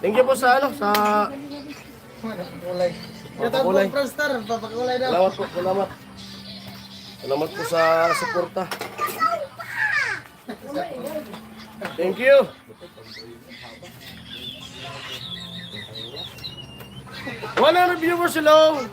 Thank you po sa ano, sa Papakulay. papakulay. Papakulay daw. Salamat po, salamat. Salamat po sa suporta. Thank you. One hundred viewers, hello.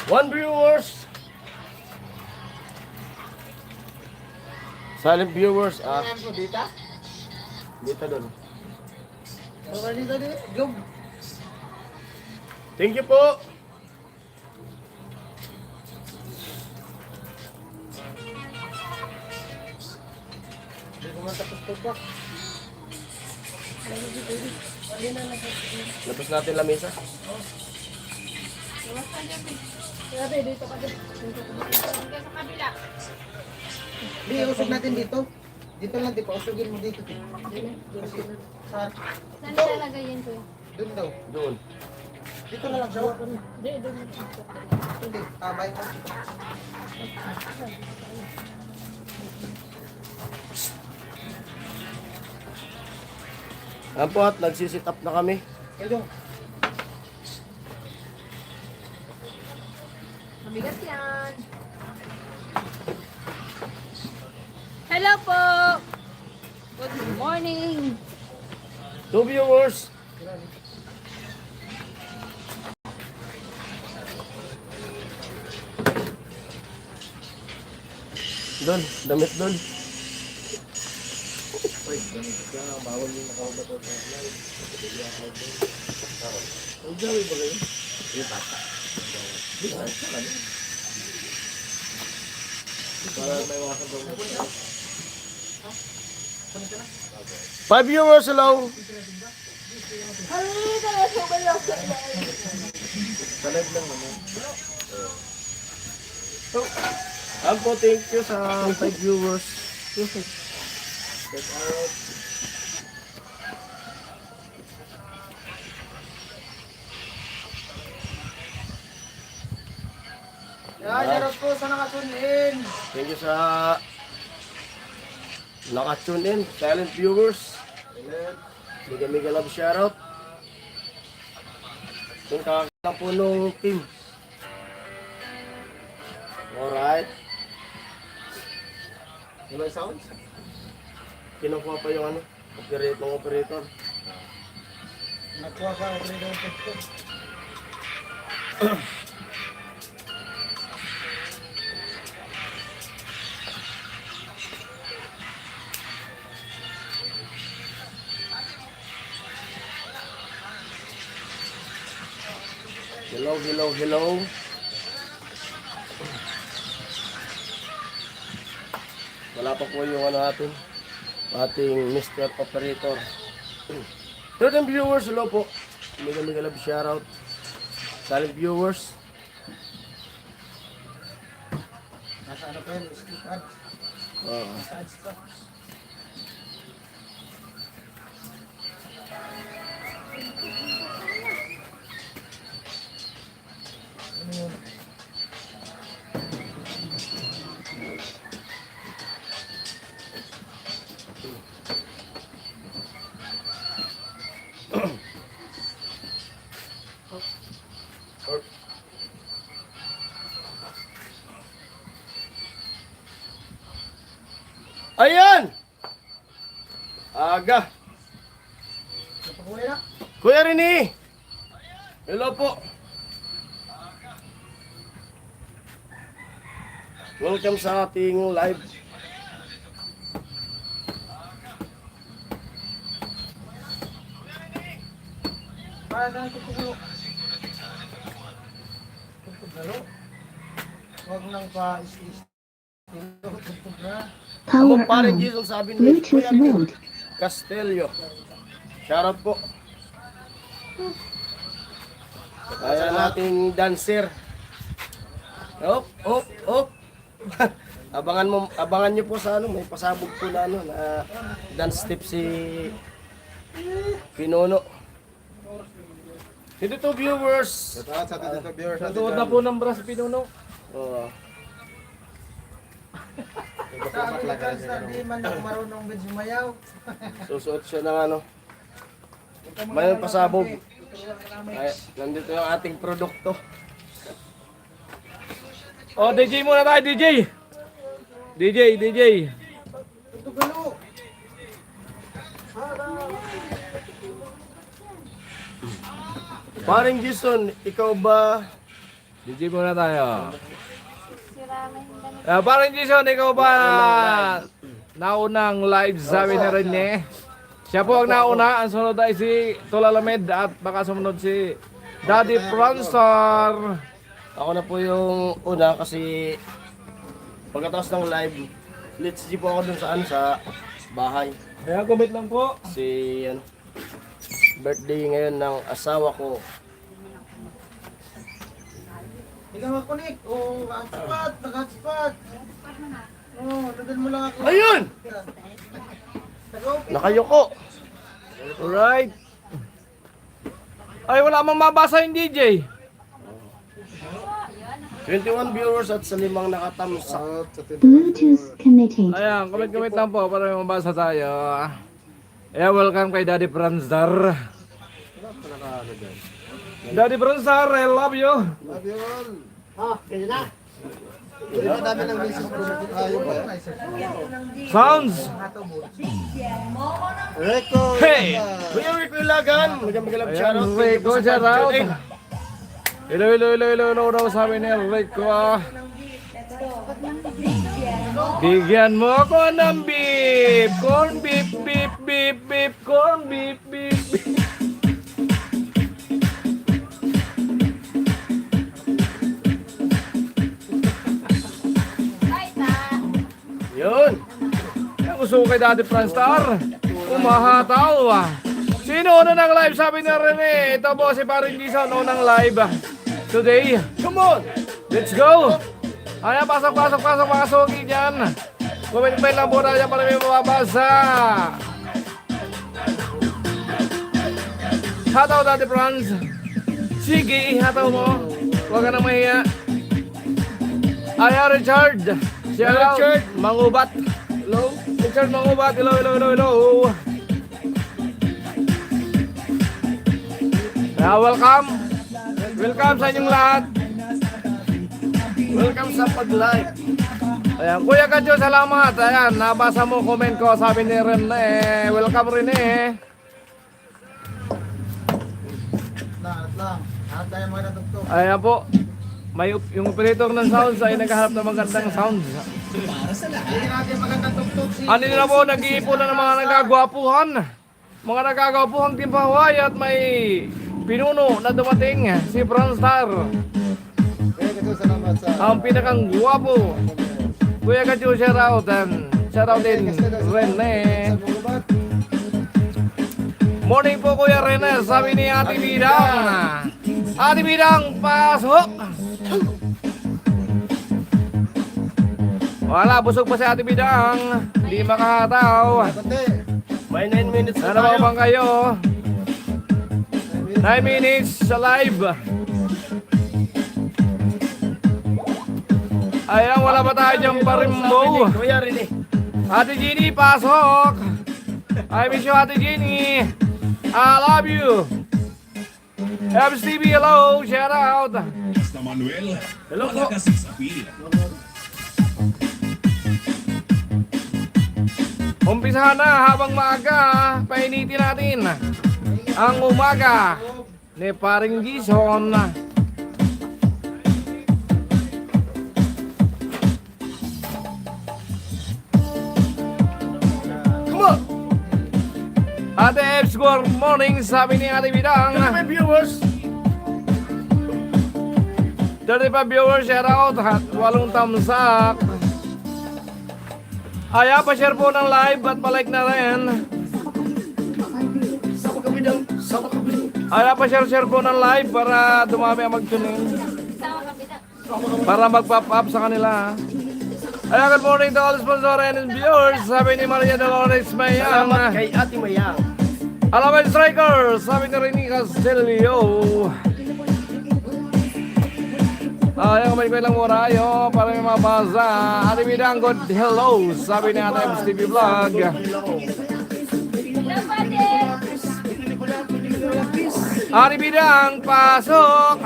One viewers. Silent viewers. Dita? Dito doon. Dito din. Globe. Thank you po. Hindi ko man tapos to pa. Labas natin lamesa. Grabe, dito ka din. Dito sa kabila. Di, usog natin dito. Dito lang, di pa usugin mo dito. Kasi, sa, Saan ilalagay yan ko? doon daw. Doon. Dito na lang siya. Hindi, doon. Hindi, tamay mo. Ayan po at nagsisit up na kami. Kayo. Mabigat yan. Hello po! Good morning! Two viewers. Doon, damit doon. Bawal yung nakawabat o sa live. Ang gawin ba kayo? Yung tata. Di ba? Para may wasan daw. Five viewers, hello. Sa live lang naman. Ayan po, thank you sa five viewers. Check out. Shoutout po sa nakatune in. Thank you sa naka-tune in, silent viewers. Mega love shoutout. Yung kakakita po nung team. Alright. Wala yung sounds? Kinukuha pa yung ano, operator. Nagkuha ka ako rin ng testo. Hello. Wala pa po yung ano ating Mr. Operator. Certain viewers, hello po. Mega love shoutout. Silent viewers. Nasa ano pa yun? Stick ad. Oo. Nasa ads pa. Ano yun? Ayan! Aga. Napagulay na? Kuya Rini! Hello po. Welcome sa ating live. Para saan tutugulo? Tutugulo? Huwag nang pa-is-is. Tutug na. Ang Power parang on. Jason sabi ni Bluetooth Kuya Rini mode. Castelio. Shoutout po. Kaya nating dancer. Op. Abangan nyo po sa ano, may pasabog po na ano, na dance step si Pinuno. Dito to viewers. Sa atin dito, viewers. Natuod na po ng bras Pinuno. Oh, Sa American star, di man ako marunong din sumayaw. susuot siya ng ano. May pasabog. Ay, nandito yung ating produkto. Oh, DJ muna tayo, DJ. DJ. Ito galo. Paring Jason, ikaw ba? DJ muna tayo. Parang Jason, ikaw ba naunang live sabi ni Rene? Siya po ang nauna, ang sunod ay si Tulalamed at baka sumunod si Daddy Franstar. Ako na po yung una kasi pagkatapos ng live, let's see po ako dun sa bahay. Kaya comment lang po. Si ano, birthday ngayon ng asawa ko. Ikaw mag-connect. Oh, hotspot. Nag-hotspot. Oh, nandun mo lang ako. Ayun! Nag-open. Nakayoko. Alright. Ay, wala mang mabasa yung DJ. 21 viewers at sa 5 nakatamsak. Bluetooth connected. Ayan, comment lang po para may mabasa tayo. Ayan, welcome kay Daddy Franstar. Daddy Franstar, I love you. Love you all. Hindi na namin ang message ko. Ayaw ba? Sounds. Reco. Hey! Kuya Rico Ilagan, magamagalang Ayan, shoutout. Rico, shout out. Hello, sabi ni Rico. Bigyan mo ako ng beef. Corn beef, beef, corn beef, beef. Yun. Kaya gusto ko kay Daddy Franstar. Umahataw. Sino una ng live? Sabi ni Rene. Ito po si Paring Jason unang live. Today. Come on! Let's go! Ayan, pasok dyan. Comment lang po na dyan para may mababasa. Hataw, Daddy Franz. Sige, hataw mo. Huwag ka na mahiya. Ayan, Richard. Shout out. Richard. Mangubat. Hello? Richard Mangubat. Hello. Kaya welcome. Welcome sa inyong lahat. Welcome sa pag-live. Ayan, Kuya Kadyo, salamat. Ayan, nabasa mo comment ko, sabi ni Rene. Welcome Rene. Lahat lang. Lahat tayo mga natugtog. Ayan po. May yung operator ng sounds ay naghahanap ng magandang sounds. Hindi natin magandang tugtog si... Ano na po, nag-iipon na ng mga nagagwapuhan. Mga nagagwapuhang timpahaway at may pinuno na dumating, si Franstar. Kaya kasi salamat sa... Ang pinakang guwapo. Kuya Kadyo, shout out. And shout out din, Rene. Sa Bugubat. Morning po Kuya Rene, sabi ni Ate Bidang. Ate Bidang, pasok! Wala, busog pa si Ate Bidang. Hindi makahataw. Pati. May 9 minutes na Ano ba tayo. bang kayo? 9 minutes sa live. Ayan, wala pa tayo dyan parimbo. Kuya Rene. Ate Jenny, pasok! I miss you, Ate Jenny. I love you. FSTV, hello, shout out. Basta Manuel, Hello wala po. kasi sa pila. Umpisahan na habang maaga, painitin natin ang umaga ni Paring Gison. Come on! Ate Eps, good morning, sabi ni Ate Bidang. My viewers. 35 viewers, shout out at 8 tamsak. Aya, pa-share po ng live at pa-like na rin. Sa magkabidang Ay, pa-share po ng live para dumami ang mag-tune in. Para mag-pop up sa kanila. Ay, good morning to all sponsor and viewers. Sabi ni Maria Dolores Mayang. Salamat kay Ate Mayang. Alaman Strikers, sabi ni Rene Castillo. Ayan, kumain ko ilang mura ayo para may mabasa. Ate Bidang, good hello. Sabi ni Ate MSTV Vlog. Ate Bidang, pasok.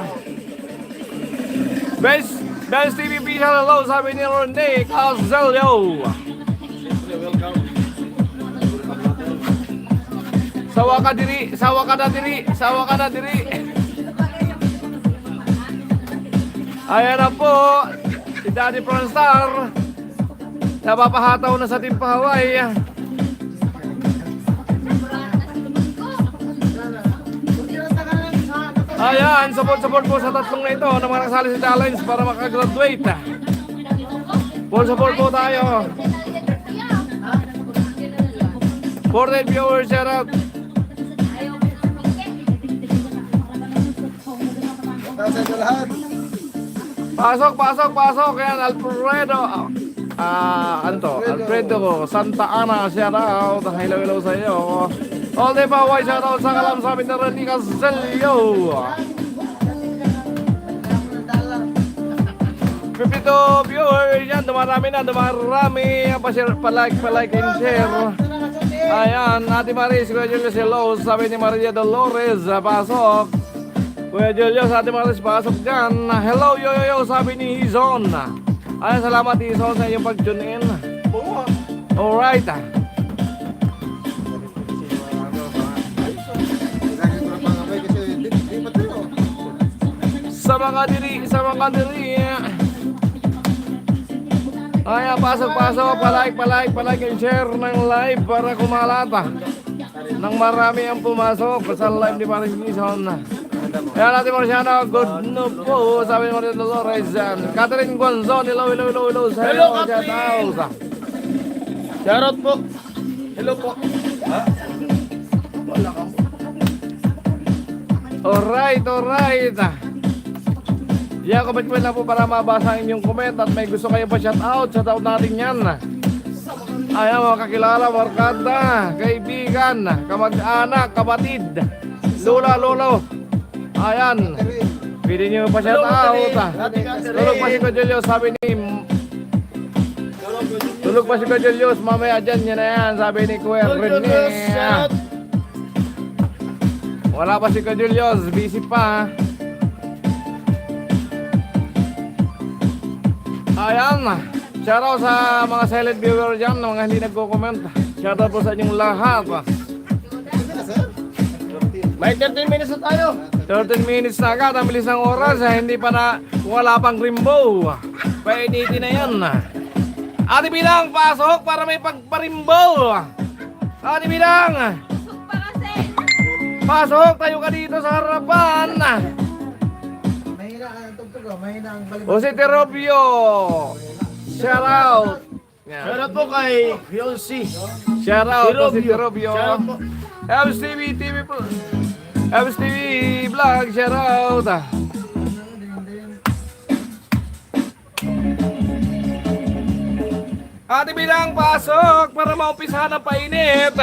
Best TV Official, hello. Sabi ni Rene Castillo. Sawa ka diri, sawa ka na diri, sawa ka na diri. Ayan na po, si Daddy Franstar. Napapahataw na sa Team Pahaway. Ayan, support po sa tatlong na ito na mga nakasali sa challenge para makagraduate. Full support po tayo. 48 viewers, shout out. Pasok. Yan, Alfredo. Ano to? Alfredo Santa Ana, shout out. Hello sa iyo. All day Paway, shout out sa kalam sa amin na Rene Castillo. 52 viewers, yan, dumarami. Pa-like and share. Ayan, Ate Maris, Kuya Julius, hello. Sabi ni Maria Dolores, pasok. Kuya Julius, Ate Maris, pasok dyan. Hello, yo, sabi ni Hizon. Ayan, salamat Hizon sa iyong pag-tune in. Alright. Sa mga diri. Ayan, pasok. Pa-like and share ng live para kumalata. Nang marami ang pumasok sa live ni Paris Nison. Ayan natin Marciano, good no po. Sabi ni Maria Dolores. Catherine Gonzon, hello. Hello, Catherine. Shoutout po. Hello po. Alright. Yeah, comment lang po para mabasa ang inyong comment at may gusto kayo pa shout out natin yan. Ayan, mga kakilala, barkada, kaibigan, kamag-anak, kapatid, lolo. Ayan, pwede nyo pa shout out. Tulog pa si Kajelios, sabi ni Tulog pa si Kajelios, mamaya dyan yun na yan, sabi ni Kuya Rene. Wala pa si Kajelios, busy pa. Ayan, shoutout sa mga silent viewer dyan, mga hindi nagko-comment. Shoutout po sa inyong lahat. May 13 minutes na tayo. 13 minutes na agad, ang bilis ng oras. Hindi pa na, wala pang rimbo. Painitin na yan. Ate Bidang, pasok para may pagparimbo. Ate Bidang, pasok, tayo ka dito sa harapan. O si Terobio, shout out. Shoutout po kay Yolsi. Shout out po si Terobio. Shoutout po. MSTV Vlog, shout out. Ate Bidang, pasok para maumpisahan ang painit.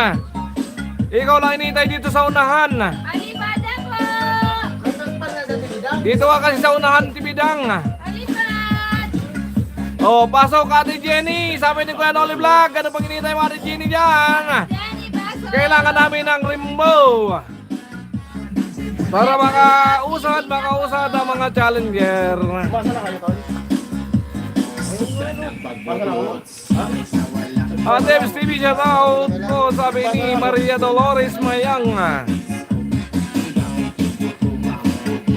Ikaw lang inintay dito sa unahan. Alipad po! Dito ka kasi sa unahan, Tibidang. Alipad! Oh, pasok Ate Jenny. Sabi ni Kuya Noli Vlog, ano pang inintay mo Ate Jenny dyan? Jenny, pasok! Kailangan namin ng rimbo para makausad ang mga challenger. Basa na kayo, Tony. Basa na ako. Ate MSTV, shout out po, sabi ni Maria Dolores Mayang.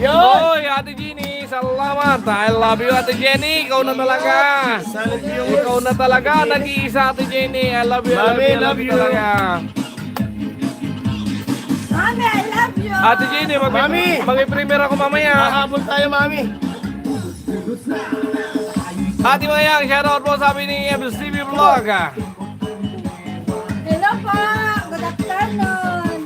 Hoy, Ate Jenny, salamat. I love you, Ate Jenny. Ikaw na talaga. Ikaw na talaga. Nag-iisa, Ate Jenny. I love you. Mami, love you. Talaga. Mami, I love you! Ate Jenny, Mami! mag-premiere ako mamaya. Mahabol tayo, Mami. Ate Mayang, shout out po, sabi ni MSTV Vlog. Hello po! Good afternoon!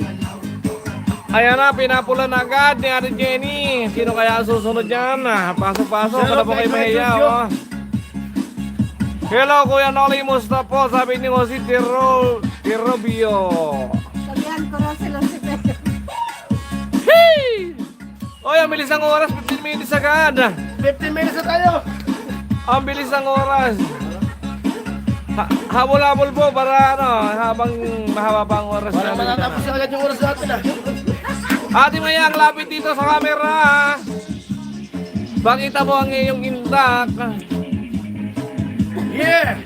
Ayan na, pinapula na agad ni Ate Jenny. Sino kaya ang susunod yan? Pasok-pasok, wala po kayo mahiya. Oh. Hello, Kuya Noli, musta po? Sabi ni Jose Tirobio. Sabihan ko na sila si Pepe. Hey! Oy, ang bilis ng oras, 15 minutes agad. 15 minutes na tayo. Ang bilis ng oras. Habol-habol po para ano, habang mahaba pa ang oras Para namin. matatapos na agad yung oras natin ah. Ate Maya, ang lapit dito sa camera. Pakita mo ang iyong intak. Yeah!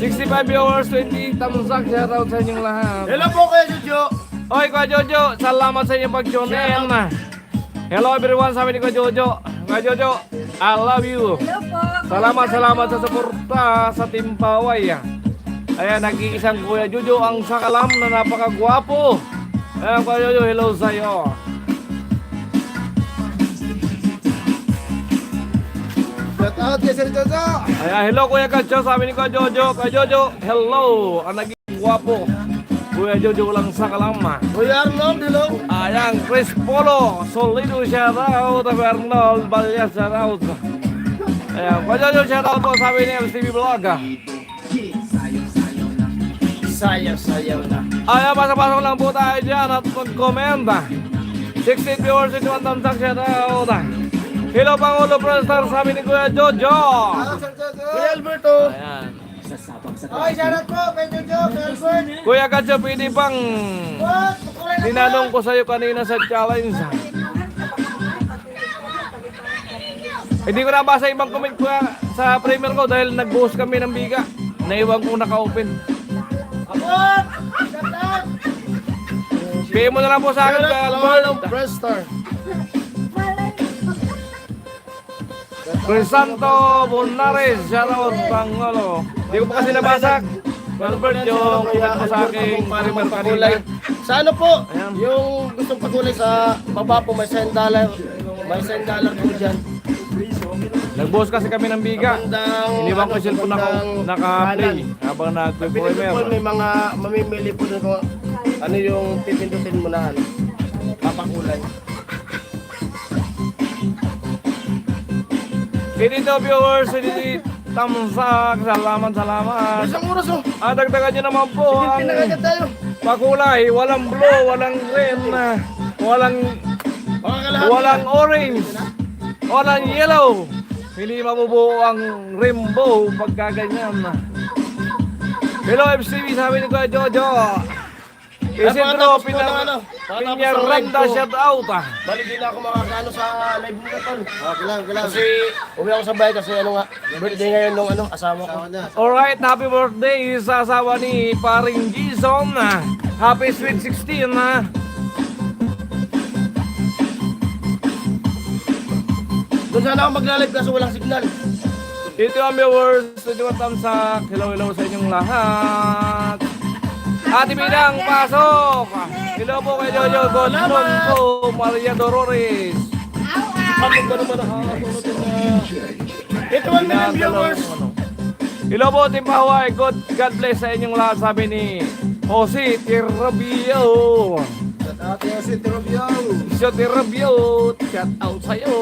65 viewers, 20 thumbs up. Shout out sa inyong lahat. Hello po kayo, Jojo. Oy, Kuya Jojo, salamat sa inyong pag-tune in. Hello everyone, sabi ni Kuya Jojo. Kuya Jojo, I love you. Hello po. Salamat sa suporta sa Team Paway. Ayan, nag-iisang Kuya Jojo ang sakalam na napakagwapo. Ayan, Kuya Jojo, hello sa'yo. Shout out kay Sir Jojo. Ayan, hello Kuya Kacho, sabi ni Kuya Jojo. Kuya Jojo, hello. Ang naging gwapo. Kuya Jojo lang sakalam. Kuya Arnold, hello. Ayan, Chris Polo, Solido, shout out. Arnold, Balyas, shout out. Ayan, Kuya Jojo, shout out po, sabi ni LCB Vlog. Sayaw na. Ayan, pasok-pasok lang po tayo dyan at mag-comment. 16 viewers, 21 thumbs up, shout out. Hello, Pangulo Prestar, sabi ni Kuya Jojo. Kuya Alberto. Ayan. Okay, shoutout po kay Jojo, kay Albert. Kuya Kacho, pwede bang tinanong ko sa'yo kanina sa challenge? Hindi ko nabasa ibang comment ko sa primer ko dahil nag-post kami ng biga. Naiwan ko naka-open. Abot! Shoutout! PM mo na lang po sa akin, Kuya Albert. Prestar. Crisanto Bonares, shoutout Pangulo. Hindi ko pa kasi nabasa. Kuya Albert, yung comment mo sa aking primer kanina. Sa ano po? Ayan. Yung gustong pagkulay sa baba po, may $10. May $10 po dyan. Nag-post kasi kami ng biga. Bandang, Iniwan ko yung cellphone naka-play kanan. habang Pwede po nag-primer. may mga mamimili po doon kung ano yung pipindutin mo na ano. Papakulay. Dito viewers, dito tamsak, salamat. Isang oras oh. Dagdagan nyo naman po Sige, ang pinakagad tayo. pakulay. Walang blue, walang green, Pakakalahati. walang orange, walang yellow. Hindi mabubuo ang rainbow pagka ganyan. Hello FCB, sabi ni Kuya Jojo. Isidro Pinyaranda, shout out. Balik din ako makakaano sa live mo na tol. Okay lang. Kasi uwi ako sa bahay kasi ano nga, birthday ngayon nung ano, asawa ko. Alright, happy birthday sa asawa ni Paring Jason. Happy sweet 16 ha. Doon sana ako magla-live kaso walang signal. Ito ang viewers, 21 thumbs up. Hello sa inyong lahat. Ate Bidang, pasok! Hello po kay Jojo Godson po, Maria Dolores. Ano ba naman ako? Ito 1 million viewers. Hello po, Team Hawaii. God bless sa inyong lahat, sabi ni Jose Tirobio. Si Tirobio. Shout Tirobio, shout out sa'yo.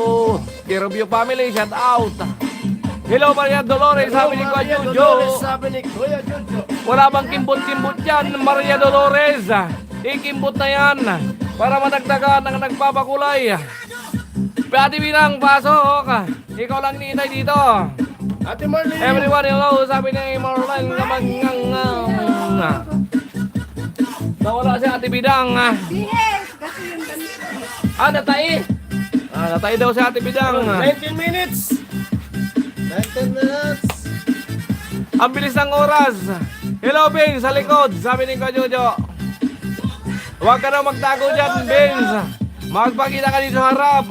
Tirobio family, shout out. Hello Maria Dolores, sabi ni Kuya Jojo. Sabi ni Kuya Jojo. Wala bang kimbot-kimbot yan, Maria Dolores? Ikimbot na yan para madagdagan ang nagpapakulay. Pati Binang, pasok. Ikaw lang nitay dito. Ate Marlene. Everyone, hello, sabi ni Marlene nawala si Ate Bidang. Yes, kasi yung ganito. Natay. Natay daw si Ate Bidang. 19 minutes. 19 minutes. Ang bilis ng oras. Hello, Bing, sa likod. Sabi ni Kuya Jojo. Huwag ka na magtago dyan, Bing. Magpakita ka dito sa harap.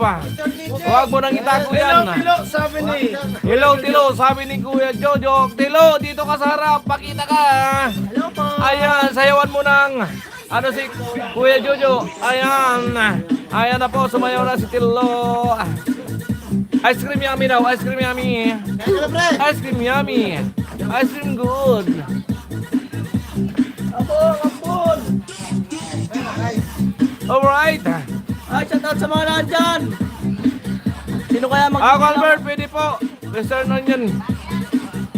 Huwag mo nang itago yan. Hello, sabi ni. Hello, Tilo. Sabi ni Kuya Jojo. Tilo, dito ka sa harap. Pakita ka. Hello po. Ayan, sayawan mo ng ano si Kuya Jojo. Ayan. Ayan na po, sumayaw na si Tilo. Ice cream yummy daw, ice cream yummy. Ice cream yummy. Ice cream good. Abon. Alright. Ay, shout out sa mga nandyan. Sino kaya mag- Albert, pwede po. Western Onion.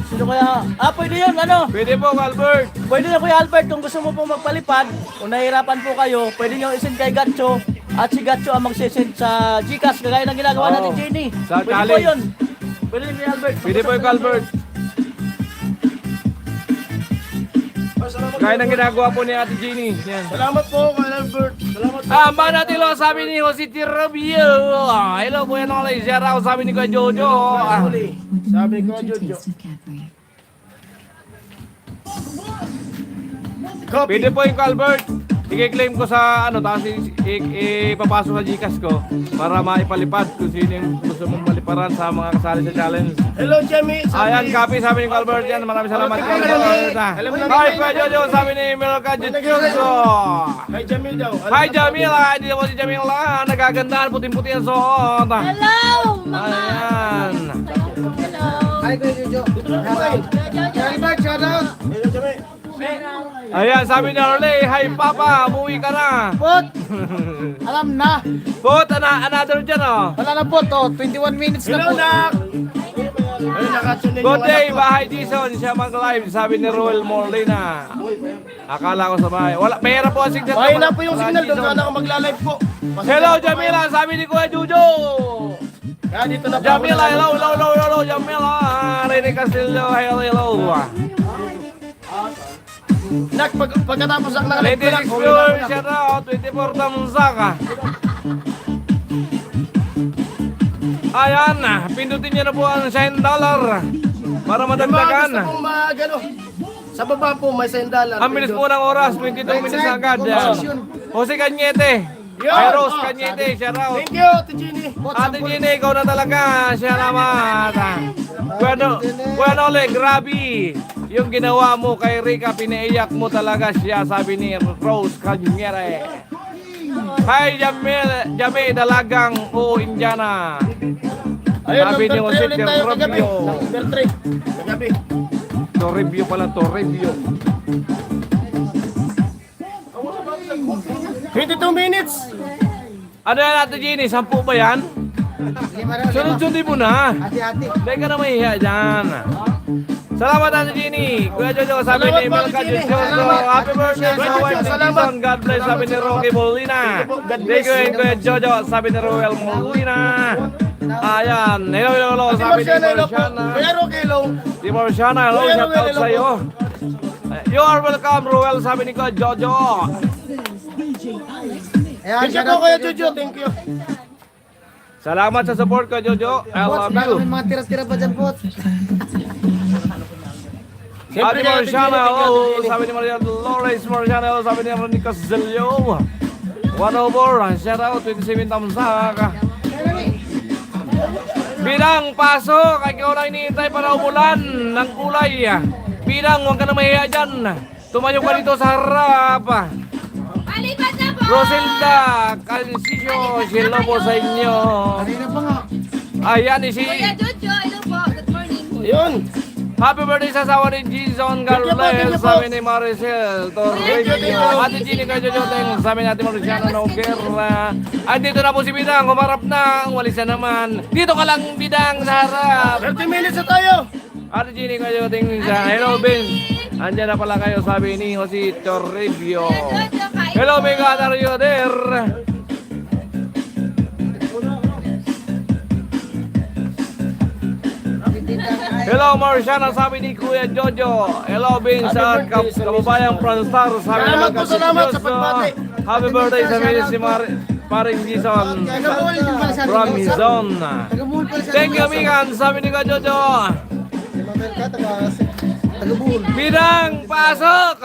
Sino kaya? Pwede yun, ano? Pwede po, Albert. Pwede na Kuya Albert, kung gusto mo pong magpalipad, kung nahihirapan po kayo, pwede nyo isend kay Gatcho. At si Gatcho ang magsisend sa Gcash, kagaya ng ginagawa Oo. natin, Jenny. Sa Pwede po challenge. yun. Pwede rin Kuya Albert. Pwede po yung Albert. Gaya ng ginagawa po ni Ate Jenny. Yan. Salamat po, Kuya Albert. Salamat po. Manatilo, sabi ni Jose Tirabio. Hello po yan mga shout out, sabi ni Kuya Jojo. Sabi ko, Jojo. Copy. Pwede po yung Albert. I-claim ko sa ano, tapos ipapasok sa Gcash ko para maipalipad kung sino yung gusto mong maliparan sa mga kasali sa challenge. Hello, Jimmy. Ayan, copy, sabi ni Albert yan. Maraming salamat. Hi, Kuya Jojo, sabi ni Melka Jutsuso. Hi, Jimmy daw. Hi, Jamila. Hindi naman si Jamila. Nagagandahan, puting-puti ang suot. Hello, mga. Ayan. Hello. Ay, Kuya Jojo. Albert, shout out. Hello, Jimmy. Ayan, sabi ni Orley, hi Papa, umuwi ka na. Pot! Alam na. Put, another dyan oh. Wala na po to. 21 minutes na Hello, po. Nak. Ayun, nakatune in Good yung day, anak ko. bahay Jason, siya mag-live, sabi ni Roel Molina. Akala ko sa bahay. Wala, pera po ang signal. Mahina po yung signal doon. Sana ako magla-live po. Hello, Jamila, sabi ni Kuya Jujo. Kaya dito na po. Jamila, hello, Jamila. Rene Castillo, hello. Nak, pagkatapos ang Lady nakalive Explorer, shout out, 24 Tamsaka. Ayan, pindutin niyo na po ang $10 para madagdagan. Gusto pong magano. Sa baba po, may $10. Ang bilis po ng oras, 22 minutes agad. Jose Cañete, Yo! Eros Cañete, shout out. Thank you, Ate Ginny. Ate Gine, ikaw na talaga. Salamat. Kuya Nole, grabe. Yung ginawa mo kay Rika, pinaiyak mo talaga siya, sabi ni Rose Cañete. Hi, Jamie, dalagang o Indiana. Ayun, Sabi ni number 3 Jose ulit tayo kagabi. Torrebio. Number 3. Kagabi. Torrebio pala, Torrebio. 22 minutes. Ano yan, Ate Ginny? 10 ba yan? Sunod-sunod mo na. Hati-hati. Hindi ka na mahihiya dyan. Salamat, Ate Ginny. Kuya Jojo, sabi Salamat ni po, Ate Melka Ginny. Jojo. Happy birthday sa wife ni Salamat. Jason. God bless, sabi ni Rocky Molina. Thank you, Kuya Jojo, sabi ni Roel Molina. Ayan. Hello, sabi ni Marciana, hello po. Marciana. Kuya Roque, hello. Di Marciana, hello, Kuya shout Roel, out hello sa'yo. You are welcome, Roel, sabi ni Kuya Jojo. Ayan, Thank you shout po, out. Kuya Jojo. Thank you. Salamat sa support, Kuya Jojo. I Pot, love baka you. may mga tira-tira pa dyan, Pot. Ate Marciana, hello, sabi ni Maria Dolores Marciana, hello, sabi ni Monica Zelio. 104, shout out, 27 tamsak. Bidang, pasok, ay ikaw na iniintay para umulan ng kulay. Bidang, huwag ka na mahiya dyan. Tumayo ka dito sa harap. Palipat na po! Roselda, Calcisio, hello po sa inyo. Kanina pa nga. Ayan, si Kuya Jojo, hello po. Good morning. Ayun. Happy birthday sa asawa ni Jason Thank you Garles, po. sabi ni Maricel Torres. Thank you. Ate Ginny Kajojoteng, sabi natin Mariciano Noguera. At dito na po si Bidang, humarap na, walis na naman. Dito ka lang, Bidang, sa harap. 30 minutes na tayo. Ate Ginny Kajojoteng, hello Ben. Andiyan na pala kayo, sabi ni Jose Torrebio. Jojo, kain. Hello, Mega Dario Der. Hello, Marciana, sabi ni Kuya Jojo. Hello, Vince at kababayang Franstar. Sabi ni Salamat po, salamat sa pagbati. Happy birthday sa mga si Paring Jason Taga-muhol din pala sa from atin. Hizon. Taga-muhol pala sa Thank you, Mikan. Sabi ni Kuya Jojo. Taga-muhol. Bidang, pasok!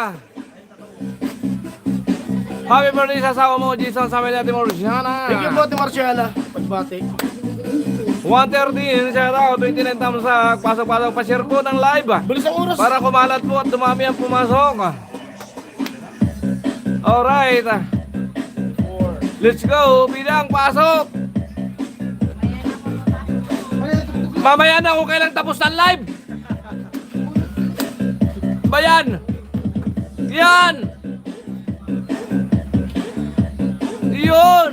Happy birthday sa asawa mo, Jason. Sabi ni Ate Marciana. Thank you po, Ate Marciana. Pagbati. 1:13, shout out, 29 tamsak. Pasok-pasok, pa-share po ng live. Bilis ang oras. Para kumalat po at dumami ang pumasok. Alright. Let's go. Bidang, pasok. Mamaya na kung kailang tapos ng live. Bayan. Yan. Yun!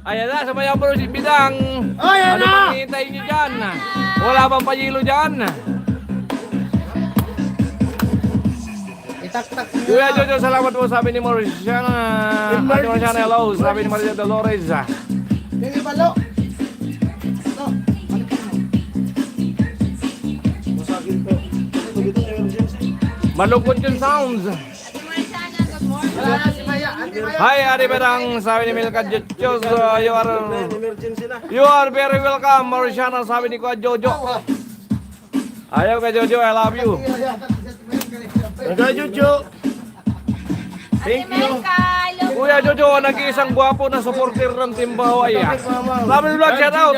Ayan na, sabayan po si Bidang. Ayan Ano na! bang hinihintay nyo dyan? Wala bang payilo dyan? Itaktak Kuya Jojo, salamat po, sabi ni Marciana. Ate Marciana, hello. Sabi ni Maria Dolores. Yung ibalo. No. Masakit po. Ito emergency. Malungkot yung sounds. Wala na si Maya. Ate Maya. Hi, Ate Bedang, sabi ni Milka Jojo. Emergency na. You are very welcome, Marciana, sabi ni Kuya Jojo. Ayaw ka Jojo, I love you. Hanggang Jojo. Thank you. Kuya Jojo, nag-iisang gwapo na supporter ng Team Baway. Travel vlog, shout out.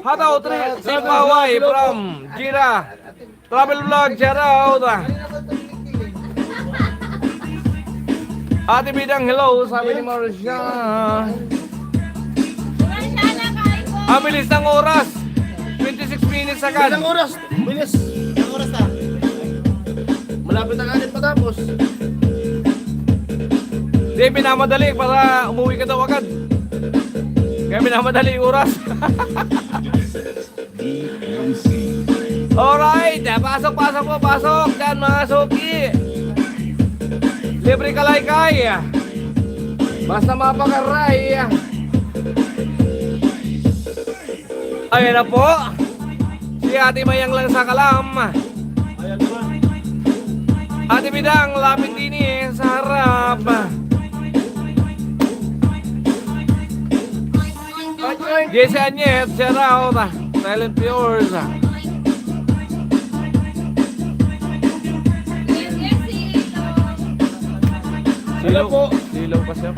Hataw, Team Baway from Gira. Travel vlog, shout out. Ate Bidang, hello, sabi ni Marcia. Ang bilis ng oras. 26 minutes agad. Ilang oras? Bilis. Ilang oras na? Malapit na kanin patapos. Hindi, minamadali para umuwi ka daw agad. Kaya minamadali yung oras. Alright, pasok po, pasok. Yan mga suki. Libre kalaykay. Basta mapakaray. Ayan na po. Si Ate Mayang lang sa kalam. Ayan naman. Ate Bidang, lapit din sa harap. Jesse Anyet, shout out. Silent Viewers. Hello po. Silaw pa siya.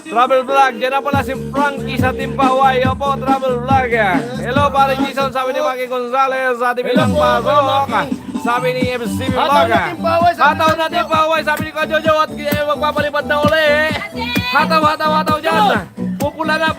Travel Vlog, dyan na pala si Frankie sa Team Baway. Opo, Travel Vlog. Hello, pare Jason, sabi ni Maki Gonzalez. Ate Bilang Hello po, Pasok. Maki. Sabi ni MCB Vlog. Hataw na Team Baway, sabi Hataw na Team Baway, sabi ni Kuya Jojo. At magpapalipad na uli. Hataw dyan. Pupula na.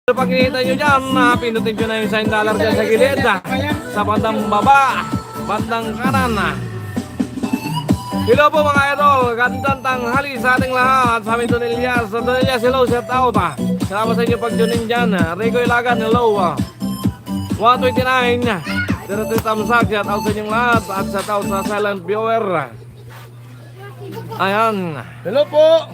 Pag kinita nyo dyan, pindutin nyo na yung $1 dyan sa gilid. Sa bandang baba, bandang kanan. Hello po mga idol, gandang tanghali sa ating lahat. Sa amin Don Elias, hello, shout out. Salamat sa inyo pag-tunin dyan. Rico Ilagan, hello. 129, Direct Tamsak, shout out sa inyong lahat. At shout out sa silent viewer. Ayan. Hello po.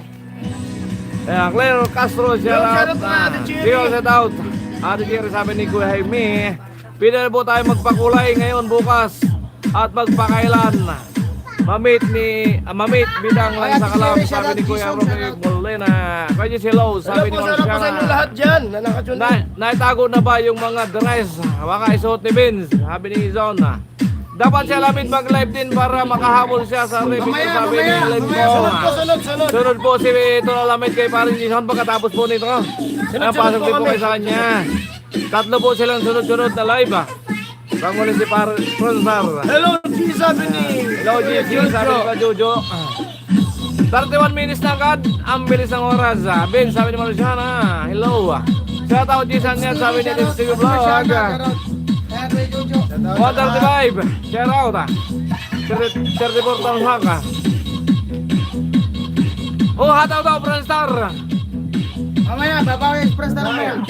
Ayan, Claire Castro, shout out. Shout out. Ate Jerry, sabi ni Kuya Jaime, pwede na po tayo magpakulay ngayon bukas at magpakailan. Mamit bidang lang sa kalam, sabi ni Kuya Roque Molina. Kuya hello, sabi ni Hello po sa inyo lahat dyan na nakatune in. Naitago na ba yung mga dress? Baka isuot ni Vince, sabi ni Izon. Dapat siya lamit mag-live din para makahabol siya sa revenue, sabi ni Lenko. Sunod. Sunod po si ito na lamit kay parin Jason pagkatapos po nito. Pasok din po kayo sa kanya. Tatlo po silang sunod-sunod na live. Pangulit si Pronsar. Hello, G, sabi ni. Hello, GG, sabi ko Jojo. 31 minutes na agad, ang bilis ng oras. Ben, sabi ni Marciana, hello. Shout out Jason niya, sabi ni Steve Vlog. 135, shout out. 34 tang haka. Oh, hataw daw, Pronsar. Mamaya, babawi express na mamaya.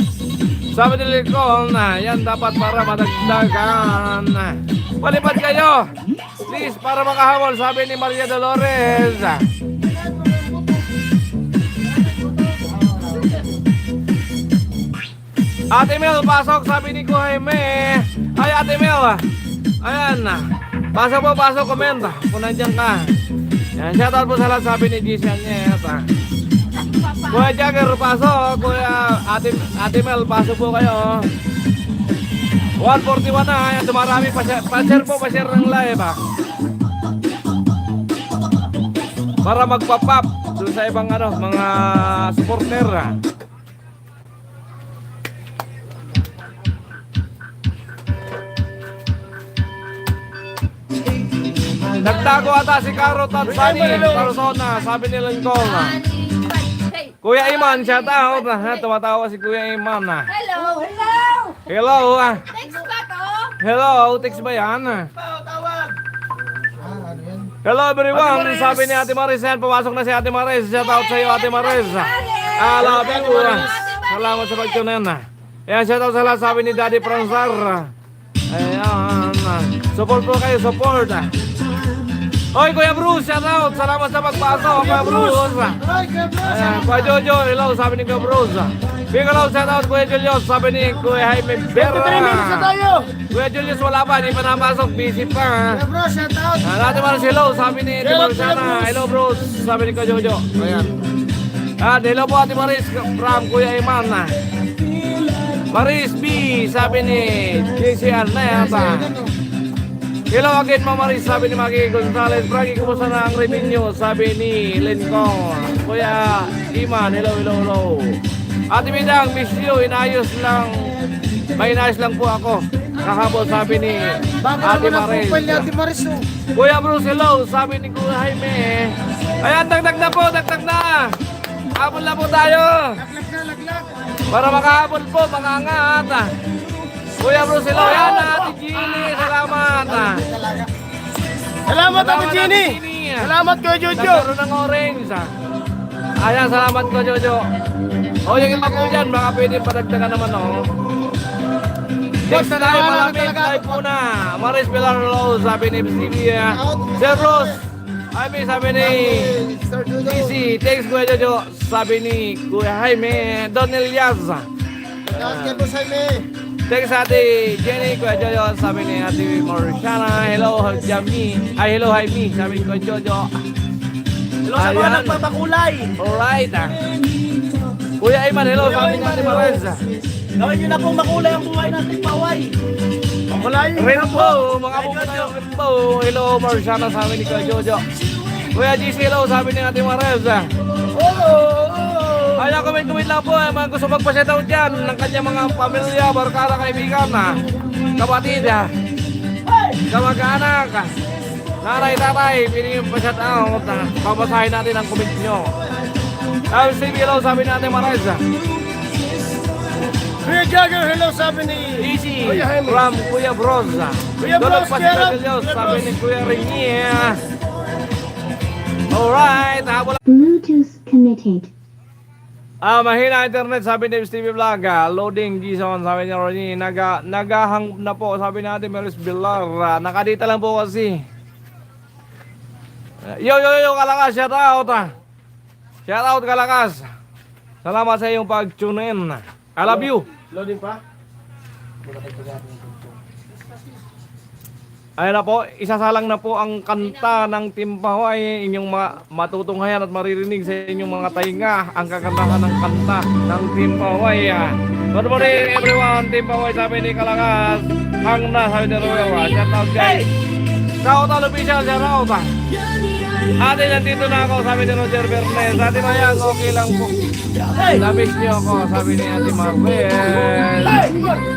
Sabi ni Lincoln, yan dapat para madagdagan. Palipad kayo, please, para makahabol, sabi ni Maria Dolores. Ate Mel, pasok, sabi ni Jaime. Ay, Ate Mel, ayan, pasok, komenta kung nandiyan ka. Yan, shoutout po sa lahat, sabi ni Giselle Nyet. Kuya Jagger, pasok. Kuya Ate Mel, pasok po kayo. 141 na. Ayan, dumarami. Pa-share ng live. Para magpa-pop doon sa ibang mga supporter. Nagtago ata si Carrot at Sunny Persona, sabi ni Lincoln. Kuya Iman, shout out. Tumatawa si Kuya Iman. Hello! Hello. Thanks ba to? Hello, text ba yan? Hello everyone, sabi ni Ate Maris. Yan, pumasok na si Ate Maris. Shout out sa iyo, Ate Maris. I love you. Salamat sa pag-tune in. Ayan, shout out sa lahat, sabi ni Daddy Pronsar. Ayan. Support po kayo, support. Hoy, Kuya Bruce, shout out. Salamat sa pagpasok, Kuya Bruce. Ayan, Kuya Jojo, hello, sabi ni Kuya Bruce. Big hello, shout out, Kuya Julius, sabi ni Kuya Jaime Berra. Kuya Julius, wala pa, hindi pa napasok, busy pa. Bro, shout out. Ate Maris, hello, sabi ni Ate Marisana. Hello, Bruce, sabi ni Kuya Jojo. Ayan. At hello po, Ate Maris, from Kuya Iman. Maris B, sabi ni JCR na yata. Hello again, Mama Maris, sabi ni Maggie Gonzalez. Bragi, kumusta na ang revenue? Sabi ni Lincoln. Kuya Iman, hello. Ate Midang, miss you, may inayos lang po ako. Kahapon, sabi ni Ate Maris. Kuya Bruce, hello, sabi ni Kuya Jaime. Ayan, dagdag na. Habol na po tayo. Para makahabol po, makangat. Kuya Bruce, hello. Ayan, Ate Gini, salamat. Salamat, Ate Jenny. Salamat, Kuya Jojo. Nagkaroon ng orange. Ayan, salamat ko, Jojo. O, yung iba po dyan, baka pwede padagdagan naman, Next na tayo, malamit, live muna. Maris Pilar, sabi ni Silvia. Sir Rose, sabi ni Easy. Thanks, Kuya Jojo. Sabi ni Kuya Jaime. Don Elias. Thanks, Ate Jenny. Kuya Jojo, sabi ni Ate Marciana. Hello, Jamie. Hello, Jaime. Sabi ni Kuya Jojo. Hello sa mga nagpapakulay. Alright. Kuya Iman, hello, sabi ni Ate Maris. Gawin nyo na pong makulay ang buhay natin, paway. Rainbow, mga pupunta Rainbow. Hello, Marciana, sabi ni Kuya Jojo. Kuya GC, hello, sabi ni Ate Maris. Kaya comment lang po, mga gusto magpa-shoutout dyan ng kanyang mga pamilya, barkada, kaibigan, kapatid, kamag-anak, nanay, tatay, pili yung pa-shoutout. Papasahin natin ang comment nyo. Steve, hello, sabi ni Ate Maris. Jagger, hello, sabi ni Easy Kuya Jaime. from Kuya Bros. Kuya Dolog Bros, pa si Kuya Rob, Kuya Kuya sabi Bros. ni Kuya Ringy. Alright, habol. Bluetooth connected. Mahina internet, sabi ni Stevie Vlog. Loading Gison, sabi ni Ronnie. Nagahang na po, sabi natin Meris Villar. Nakadita lang po kasi. Yo, Kalakas, shout out. Shout out, Kalakas. Salamat sa iyong pag-tune in. I love you. Loading pa? Ayun na po, isasalang na po ang kanta ng Team Paway. Inyong matutunghayan at maririnig sa inyong mga tainga ang kakantahan ng kanta ng Team Paway. Good morning everyone, Team Paway, sabi ni Kalakas. Hang na, sabi ni Royal. Shout out guys. Shout out official, shout out. Ate, nandito na ako, sabi ni Roger Bernes. Ate Mayang, okay lang po. Namiss niyo ako, sabi ni Ate Marvel.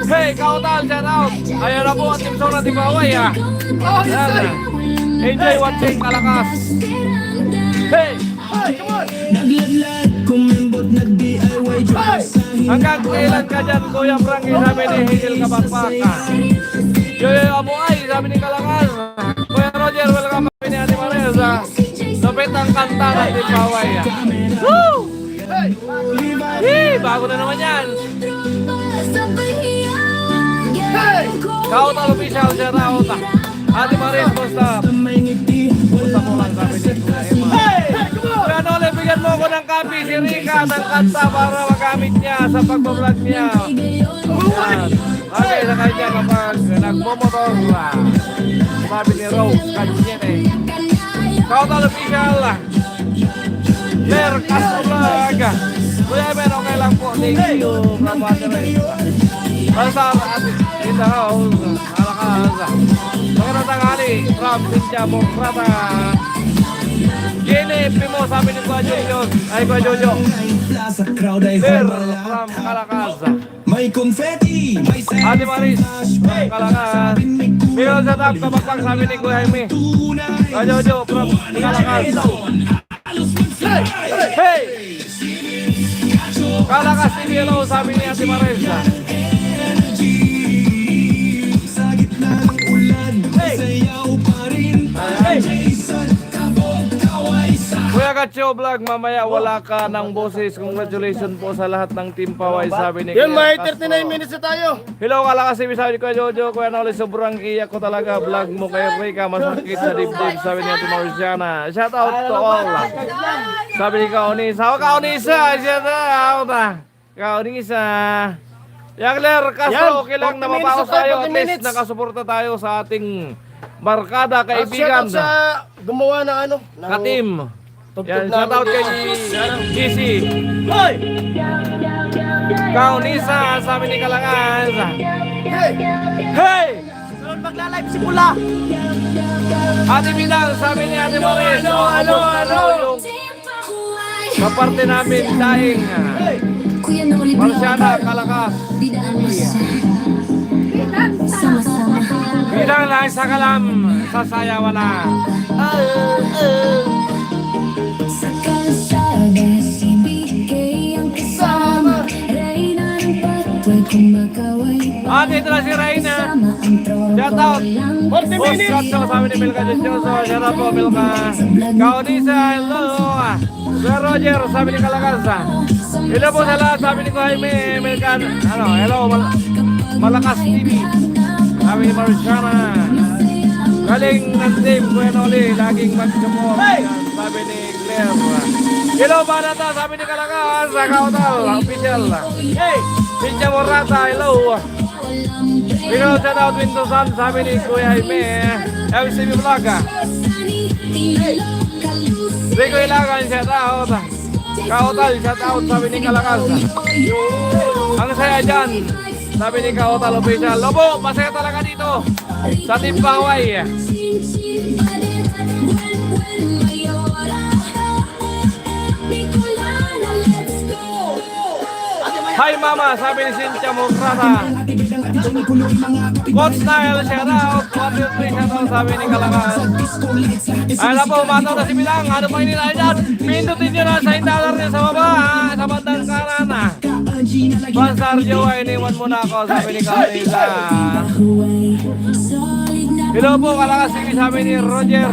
Hey, Kautal, shout out. Ayan na po ang team song na Team Paway. Yan. Enjoy watching, Kalakas. Hey! Hanggang kailan ka dyan, Kuya Frankie, sabi ni Hazel Kabakbak. Yo, Amuay, sabi ni Kalakas. Kuya Roger, welcome, sabi ni Ate Marvel. Lupit ang kanta ng Team Paway. Woo! Hey! Bago na naman yan. Kautal official, shout out. Ate Maris, basta. Basta mo lang, sabi ni Kuya Emma. Kuya Nole, bigyan mo ako ng copy si Rika ng kanta para magamit niya sa pagbablog niya. Yan. Okay, sa kanya kapag nagmomotor. Sabi ni Rose, Kanyete. Kautal official. Claire Castrolaga. Kuya Emer, okay lang po. Thank you from Ate Maris. Basta in the house, Kalakas. Magandang tanghali from Cynthia Mokrata. Gini, Pimo, sabi ni Kuya Jojo. Ay, Kuya Jojo. Claire from Kalakas. May confetti, may Ate Maris from Kalakas. Miguel Zadab, Kabakbak, sabi ni Kuya Jaime. Kuya Jojo from Kalakas. Hey! Kalakas TV, hello, sabi ni Ate Maris. Kuya Gacho Vlog, mamaya wala ka ng boses. Congratulations po sa lahat ng Team Paway, sabi ni Yan, may Kuya 39 Castro. minutes na tayo. Hello, Kalakas TV, sabi ni Kuya Jojo. Kuya Noli, sobrang iyak ko talaga. Vlog mo kay Rika, masakit sa dibdib, sabi ni Ate Marciana. Shout out to all. Sabi ni Kaunisa. O, Kaunisa, shout out. Kaunisa. Yangler, Castro, Yan, okay lang 40 na mapaos minutes na, tayo. 40 At least minutes. nakasuporta tayo sa ating barkada, Shout kaibigan. out sa gumawa ng ano? ng Ka-team. tugtog Yan, na- shout out kay GC. Hoy! Kaunisa, sabi ni Kalangas. Hey! Hey! Sunod magla-live si Pula. Ate Minang, sabi ni Ate Maris. ano? Yung kaparte namin dahing Marciana, Kalakas. Sama-sama. Bilang lang sa kalam, sasayawan na. Sa kalsada, si BK ang kasama. Reyna ng patway kung makaway. Ate, ito na si Reyna. Sama ang tropa. Shout out. Walang 40 Boss minutes! Katso, sabi ni Milka Jojoso. Shout out po, Milka. Kaunisa, hello. Sir Roger, sabi ni Kalakas. Hello po sa lahat, sabi ni Jaime. Milka, hello, Malakas TV. Sabi ni Marciana. Galing ng team, Kuya Noli, laging mag-support. Sabi ni Claire. Hello, Banata, sabi ni Kalakas. Sa Kautal, official. Hey, Cynthia Morata, hello. Hello, shout out Windosan, sabi ni Kuya Jaime. LCB Vlog. Rico Ilagan, shout out. Kautal, shout out, sabi ni Kalakas. Ang saya dyan, sabi ni Kautal official. Lobo, masaya talaga dito sa Team Paway. Hi Mama, sabi ni Cynthia Mokrata. Coach Style, shout out. 1, 2, 3, shout out, sabi ni Kalakas. Ay na po, umataw na si Bilang. Ano pa hinila dyan? Pindutin nyo na $9 niya sa baba, ha? Sa bandang kanan, ha? G na lagi Pansar Jowa, iniwan mo na ako, sabi ni Kaunisa. Hello po, Kalakas TV, sabi ni Roger.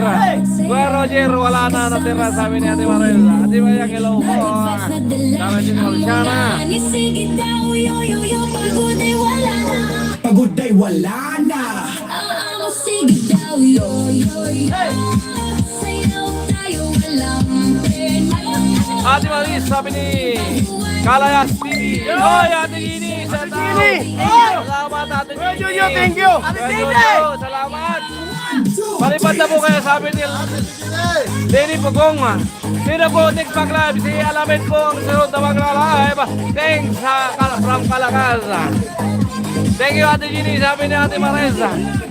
Kuya Roger, wala na natira, sabi ni Ate Marel. Ate Mayang, hello po. Sabi ni Marciana. Pagod ay wala na. Ate Maris, sabi ni Kalayas TV. Oy, Ate Gini, sa tao. Salamat, Ate Gini. Jojo, thank you. Jojo, salamat. Palipad na po kayo, sabi ni Lenny Pugong. Sino po next mag-live? Si Alamin po ang sunod na mag-live. Thanks from Calakas. Thank you, Ate Gini, sabi ni Ate Marisa.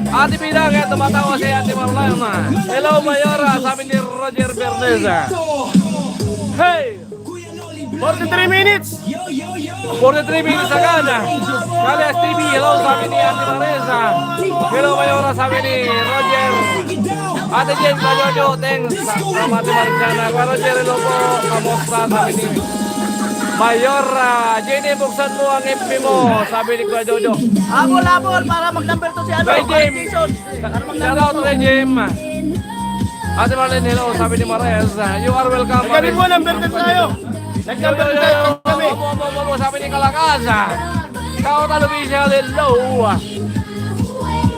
Ate Pidang, kaya tumatawa si Ate Marlana. Hello, Mayora, sabi ni Roger Berneza. Hey! 43 minutes. 43 minutes agad. Kalias TV, hello, sabi ni Ate Marisa. Hello, Mayora, sabi ni Roger. Ate Jen, Jojo, thanks. From Ate Marisa. Kwa Roger, hello po. Kamusta, sabi ni Mayora. Jenny, buksan mo ang MP mo, sabi ni Kwa Jojo. Habol para mag-number to si ano. Kay Jim. Jason. Shout out kay Jim. Ate Marlene, hello, sabi ni Mares. You are welcome. Nagkaroon po, number 10 tayo. Nagkamper tayo kami. Sabi ni Kalakas. Kau Talubisya, hello.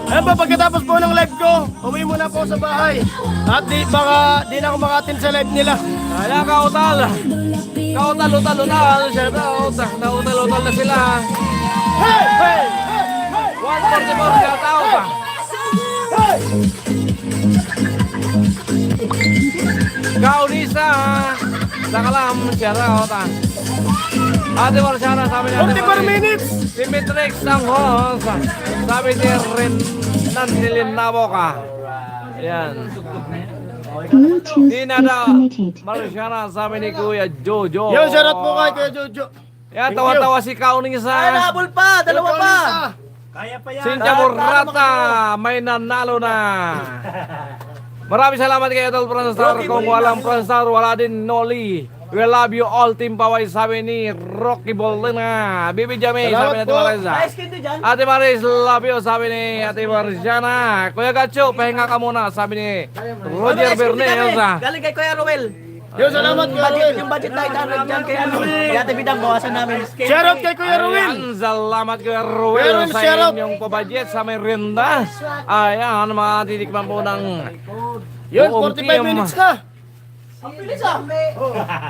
Ayun ba, pagkatapos po ng live ko, umuwi muna po sa bahay. At di na ako makatin sa live nila. Kaya kautal. Kautal-utal-utal. Shout out. Nautal-utal na sila. Hey! Hey! 144 shout out. Kaunisa. Sakalam, shout out. Ate Marciana, sabi ni Ate 44 minutes. Si Mitrix ang host. Sabi ni Renan Nilinaboka. Ayan. Bluetooth Di na daw. disconnected. Marciana, sabi ni Kuya Jojo. Yung sarap po kay Kuya Jojo. Yan, tawa-tawa si Kaunisa. Ay, nahabol pa. Dalawa pa. Cynthia Murata, may nanalo na. Maraming salamat kay Idol Franstar. Kung walang Franstar, wala din Noli. We love you all, Team Paway, sabi ni Rocky Bolina. Bibi Jamie, sabi ni Ate po. Marisa. Ayos kinti dyan. Ate Maris, love you, sabi ni Ate Marisiana. Kuya Gacho, pahinga ka muna, sabi ni Roger Bernez. Galing kay Kuya Ruel. Yung salamat Kuya Ruel. Yung budget na itanong dyan kay ano. Kaya Ate Bidang, bawasan namin. Shoutout kay Kuya Ruel. Ayan, salamat Kuya Kuya Ruel Ruel, sa shoutout. inyong pabudget sa merienda. Ayan, matitikman po ng Yun, buong 45 team. minutes na. Ang bilis ah.